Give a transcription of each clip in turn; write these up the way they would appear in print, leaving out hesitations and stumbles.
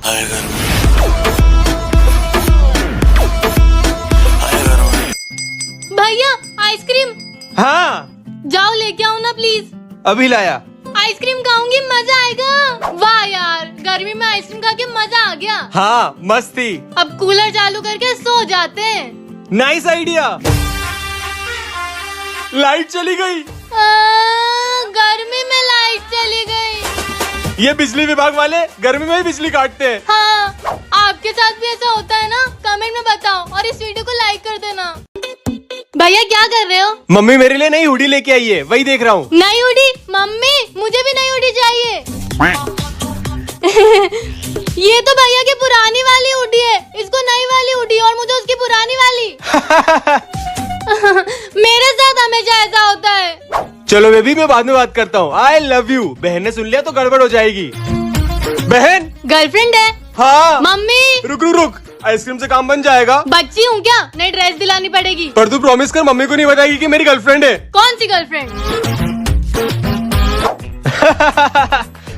आए घर में, आए घर में। भैया आइसक्रीम। हाँ जाओ लेके आओ ना प्लीज। अभी लाया। आइसक्रीम खाऊंगी, मजा आएगा। वाह यार, गर्मी में आइसक्रीम खा के मजा आ गया। हाँ मस्ती। अब कूलर चालू करके सो जाते हैं। Nice idea. लाइट चली गई। गर्मी में लाइट चली गई। ये बिजली विभाग वाले गर्मी में ही बिजली काटते हैं। हाँ, आपके साथ भी ऐसा होता है ना? कमेंट में बताओ और इस वीडियो को लाइक कर देना। भैया क्या कर रहे हो? मम्मी मेरे लिए नई हुडी लेके आई है, वही देख रहा हूँ। नई हुडी? मम्मी मुझे भी नई हुडी चाहिए। ये तो भैया की पुरानी वाली हुडी है, इसको नई वाली हुडी और मुझे उसकी पुरानी वाली। मेरे साथ हमेशा ऐसा होता है। चलो बेबी, मैं बाद में बात करता हूँ। I love you. बहन ने सुन लिया तो गड़बड़ हो जाएगी। बहन गर्लफ्रेंड है? हाँ। मम्मी रुक रुक रुक, आइसक्रीम से काम बन जाएगा। बच्ची हूँ क्या? नई ड्रेस दिलानी पड़ेगी। पर तू प्रॉमिस कर, मम्मी को नहीं बताएगी कि मेरी गर्लफ्रेंड है। कौन सी गर्लफ्रेंड?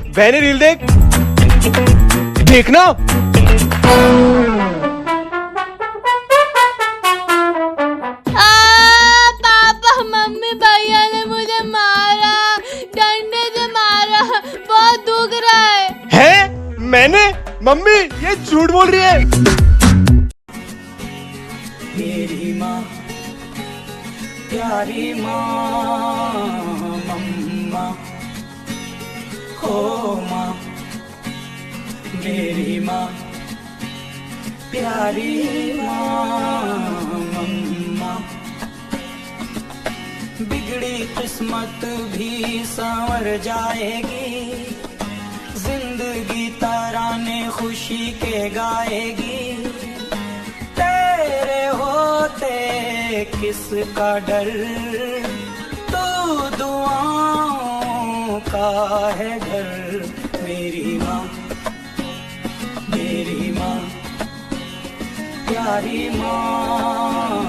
बहने रील देख, देखना। पापा मम्मी भैया ने मुझे मारा, डंडे से मारा, बहुत दुख रहा है। मैंने? मम्मी ये झूठ बोल रही है। मेरी माँ, प्यारी माँ, मम्मा, हो माँ, मेरी माँ, प्यारी माँ, मम्मा, बिगड़ी किस्मत भी संवर जाएगी, जिंदगी ताराने खुशी के गाएगी, तेरे होते किसका डर, तू दुआओं का है घर, मेरी माँ, मेरी माँ, प्यारी माँ,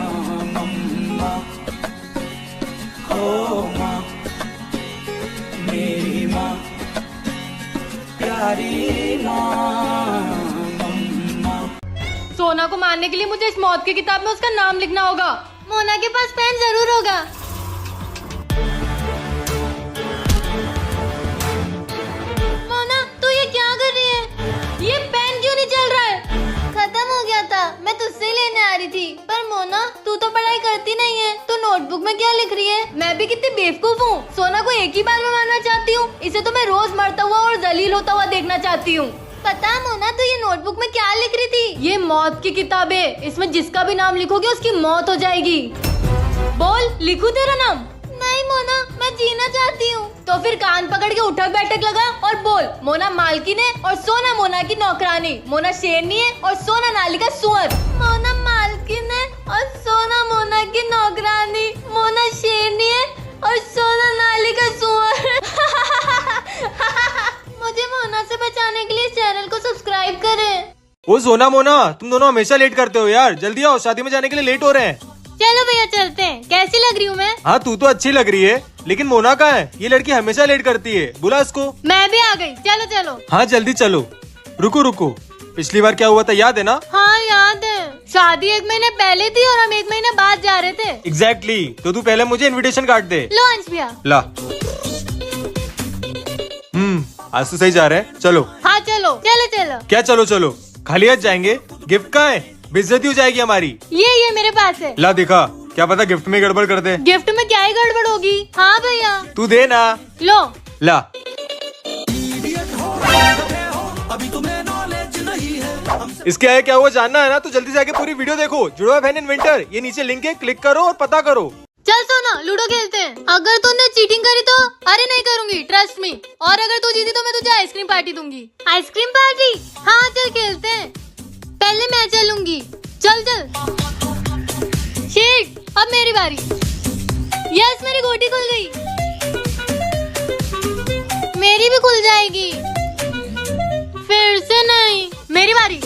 मम्मा, हो माँ, मेरी माँ, प्यारी माँ, मम्मा। सोना को मारने के लिए मुझे इस मौत की किताब में उसका नाम लिखना होगा। मोना के पास पेन जरूर होगा। मोना तू ये क्या कर रही है? ये पेन क्यों नहीं चल रहा है? खत्म हो गया था, मैं तुझसे ही लेने आ रही थी। पर मोना तू तो पढ़ाई करती नहीं है, तू नोटबुक में क्या लिख रही है? मैं भी कितनी बेवकूफ हूँ, सोना को एक ही बार में मारना चाहती हूँ। इसे तो मैं रोज मरता हुआ और जलील होता हुआ देखना चाहती हूँ। पता मोना तू ये नोटबुक में क्या लिख रही थी? ये मौत की किताब है, इसमें जिसका भी नाम लिखोगे उसकी मौत हो जाएगी। बोल, लिखूं तेरा नाम? नहीं मोना, मैं जीना चाहती हूँ। तो फिर कान पकड़ के उठक बैठक लगा और बोल, मोना मालकिन है और सोना मोना की नौकरानी, मोना शेरनी है और सोना नाली का सुअर। मोना मालकिन है और सोना मोना की नौकरानी, मोना शेरनी है और सोना नाली का सुअर। मुझे मोना से बचाने के लिए इस चैनल को सब्सक्राइब करें। वो सोना मोना, तुम दोनों हमेशा लेट करते हो यार। जल्दी आओ, शादी में जाने के लिए लेट हो रहे हैं। चलो भैया चलते हैं। कैसी लग रही हूँ मैं? हाँ तू तो अच्छी लग रही है, लेकिन मोना कहाँ है? ये लड़की हमेशा लेट करती है, बुला इसको। मैं भी आ गई, चलो चलो। हाँ जल्दी चलो। रुको रुको, पिछली बार क्या हुआ था याद है ना? हाँ याद है, शादी 1 महीने पहले थी और हम 1 महीने बाद जा रहे थे। एग्जैक्टली। तो तू पहले मुझे इनविटेशन काट दे। लो अंश भैया। ला। आज तो सही जा रहे हैं। चलो। हाँ चलो चलो चलो। क्या चलो चलो, खाली हाथ जाएंगे? गिफ्ट कहाँ है? बेइज्जती हो जाएगी हमारी। ये मेरे पास है। ला दिखा, क्या पता गिफ्ट में गड़बड़ कर दे। गिफ्ट में क्या ही गड़बड़ होगी? हाँ भैया। तू दे ना। लो। ला। इसके आगे क्या हुआ जानना है ना? तो जल्दी से आके पूरी वीडियो देखो। जुड़वा बहन इन्वेंटर, ये नीचे लिंक है, क्लिक करो और पता करो। चल सोना लूडो खेलते हैं। अगर तूने चीटिंग करी तो? अरे नहीं करूंगी, ट्रस्ट मी। और अगर तू जीती तो मैं तुझे आइसक्रीम पार्टी दूंगी। Ice cream party? हाँ चल खेलते हैं। पहले मैं चलूंगी। चल चल। शिट, अब मेरी बारी। यस, मेरी गोटी खुल गई। मेरी भी खुल जाएगी। फिर से नहीं, मेरी बारी।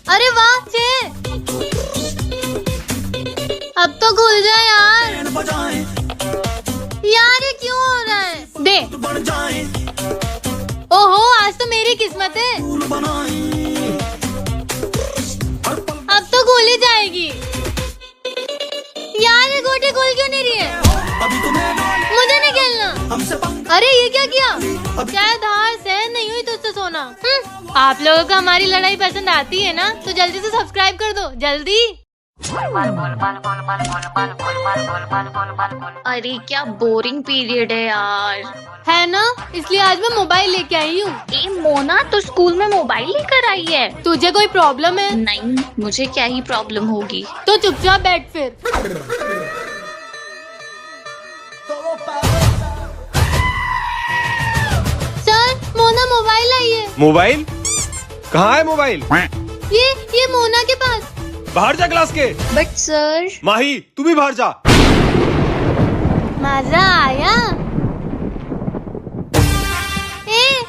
अरे वाह, 6। अब तो खुल जाए यार। यार ये क्यों हो रहा है? दे। ओहो, आज तो मेरी किस्मत आप लोगों को हमारी लड़ाई पसंद आती है ना, तो जल्दी से सब्सक्राइब कर दो, जल्दी। अरे क्या बोरिंग पीरियड है यार। है ना, इसलिए आज मैं मोबाइल लेके आई हूँ। ए मोना, तो स्कूल में मोबाइल लेकर आई है? तुझे कोई प्रॉब्लम है? नहीं, मुझे क्या ही प्रॉब्लम होगी। तो चुपचाप बैठ फिर। सर, मोना मोबाइल आई है। मोबाइल? कहाँ है मोबाइल? ये मोना के पास। बाहर जा क्लास के। But sir. माही, तू भी बाहर जा। मजा आया? ए,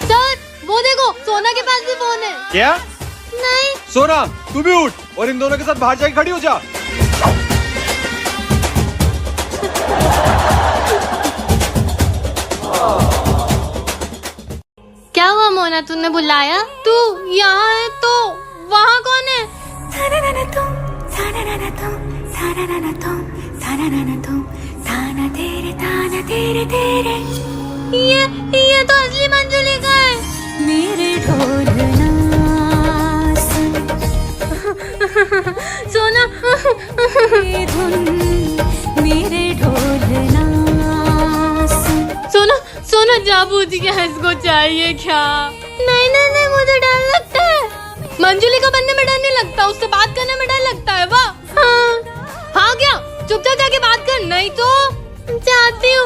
सर वो देखो, सोना के पास भी फोन है। क्या? नहीं। सोना, तू भी उठ और इन दोनों के साथ बाहर जाके खड़ी हो जा। क्या हुआ मोना, तूने बुलाया? तू यहाँ है तो वहाँ कौन है? ये तो असली मंजुलिका है। मेरे ढोलना सोना ये धुन मेरे ढोलना सोना सोना जा पूछ गया, इसको चाहिए क्या? नहीं नहीं नहीं, मुझे डर लगता है। मंजुलिका बनने में डर नहीं लगता, उससे बात करने में डर लगता है। वाह। हाँ क्या, चुपचाप जाके बात कर, नहीं तो। जाती हूँ।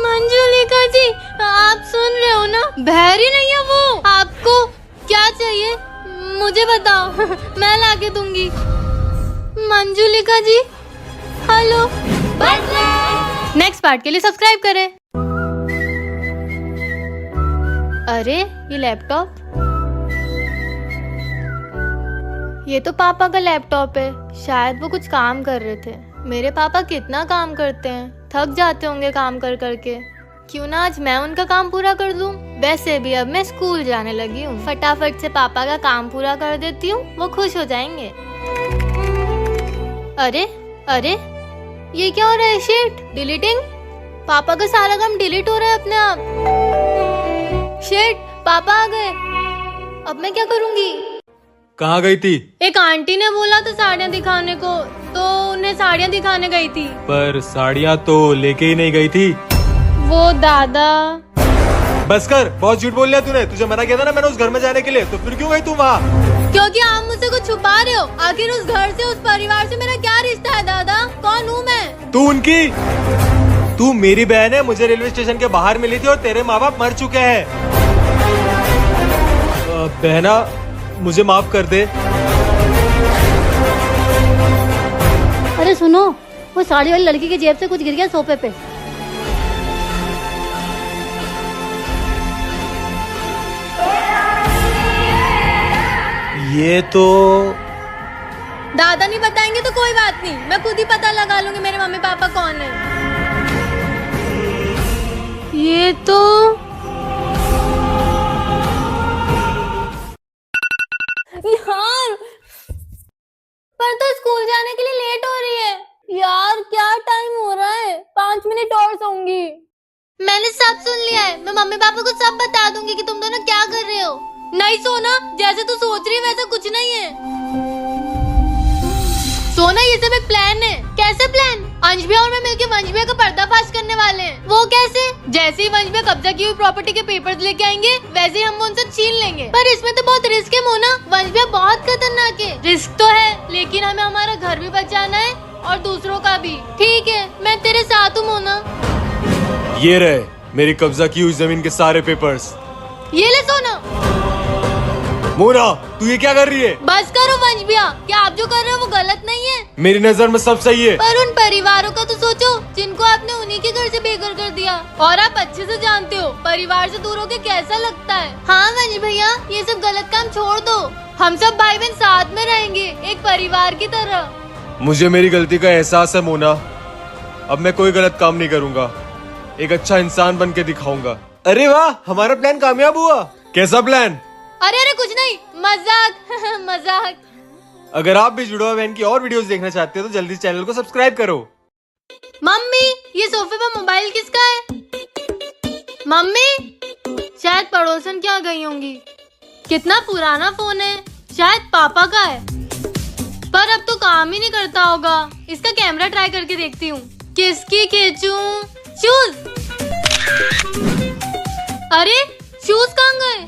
मंजुलिका जी, आप सुन रहे हो ना? बहरी नहीं है वो। आपको क्या चाहिए मुझे बताओ, मैं लाके दूंगी। मंजुलिका जी, हेलो। नेक्स्ट पार्ट के लिए सब्सक्राइब करें। अरे ये लैपटॉप, ये तो पापा का लैपटॉप है। शायद वो कुछ काम कर रहे थे। मेरे पापा कितना काम करते हैं, थक जाते होंगे काम कर करके। क्यों ना आज मैं उनका काम पूरा कर दूं। वैसे भी अब मैं स्कूल जाने लगी हूँ, फटाफट से पापा का काम पूरा कर देती हूँ, वो खुश हो जाएंगे। अरे अरे, ये क्या हो रहा है? Shit, deleting. पापा का सारा काम डिलीट हो रहा है अपने आप। शिट, पापा आ गए। अब मैं क्या करूँगी? कहाँ गई थी? एक आंटी ने बोला था साड़ियाँ दिखाने को, तो उन्हें साड़ियाँ दिखाने गई थी। पर साड़ियाँ तो लेके ही नहीं गई थी। वो दादा। बस कर, बहुत झूठ बोल लिया तूने। तुझे मना किया था ना मैंने उस घर में जाने के लिए, तो फिर क्यों गई तू वहाँ? क्योंकि आप मुझसे कुछ छुपा रहे हो। आखिर उस घर से, उस परिवार से मेरा क्या रिश्ता है दादा? कौन हूँ मैं? तू उनकी, तू मेरी बहन है। मुझे रेलवे स्टेशन के बाहर मिली थी और तेरे माँ बाप मर चुके हैं। बहना, मुझे माफ कर दे। अरे सुनो, वो साड़ी वाली लड़की की जेब से कुछ गिर गया सोफे पे। ये तो दादा नहीं बताएंगे तो कोई बात नहीं, मैं खुद ही पता लगा लूंगी मेरे मम्मी पापा कौन है। ये तो यार, पर तो स्कूल जाने के लिए लेट हो रही है। यार क्या टाइम हो रहा है? 5 मिनट और सोऊंगी। मैंने सब सुन लिया है, मैं मम्मी पापा को सब बता दूंगी कि तुम दोनों क्या कर रहे हो। नहीं सोना, जैसे तू सोच रही है वैसा कुछ नहीं है। सोना, ये सब एक प्लान है। कैसे प्लान? अंश भैया और मैं मिलकर वंश भैया का पर्दाफाश करने वाले हैं। वो कैसे? जैसे ही वंश भैया कब्जा की हुई प्रॉपर्टी के पेपर्स लेके आएंगे, वैसे ही हम उनसे छीन लेंगे। पर इसमें तो बहुत रिस्क है मोना। वंश भैया बहुत खतरनाक है। रिस्क तो है, लेकिन हमें हमारा घर भी बचाना है और दूसरों का भी। ठीक है, मैं तेरे साथ हूँ मोना। ये रहे मेरी कब्जा की हुई जमीन के सारे पेपर्स। ये ले सोना। मोना, तू ये क्या कर रही है? बस करो वंश भैया, क्या आप जो कर रहे हो वो गलत नहीं है। मेरी नजर में सब सही है। पर उन परिवारों का तो सोचो जिनको आपने उन्हीं के घर से बेघर कर दिया। और आप अच्छे से जानते हो परिवार से दूर होके कैसा लगता है। हाँ वंश भैया, ये सब गलत काम छोड़ दो। हम सब भाई बहन साथ में रहेंगे, एक परिवार की तरह। मुझे मेरी गलती का एहसास है मोना। अब मैं कोई गलत काम नहीं करूँगा, एक अच्छा इंसान बन के दिखाऊंगा। अरे वाह, हमारा प्लान कामयाब हुआ। कैसा प्लान? अरे अरे कुछ नहीं, मजाक मजाक। अगर आप भी जुड़वा बहन की और वीडियोस देखना चाहते हो तो जल्दी चैनल को सब्सक्राइब करो। मम्मी, ये सोफे पर मोबाइल किसका है? मम्मी, शायद पड़ोसन क्या गई होंगी। कितना पुराना फोन है, शायद पापा का है, पर अब तो काम ही नहीं करता होगा। इसका कैमरा ट्राई करके देखती हूँ। किसकी खींचूं? शूज। अरे शूज कहाँ गए?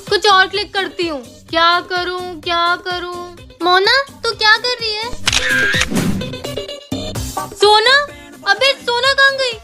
कुछ और क्लिक करती हूँ। क्या करूँ क्या करूँ? मोना तू क्या कर रही है? सोना, अबे सोना कहाँ गई?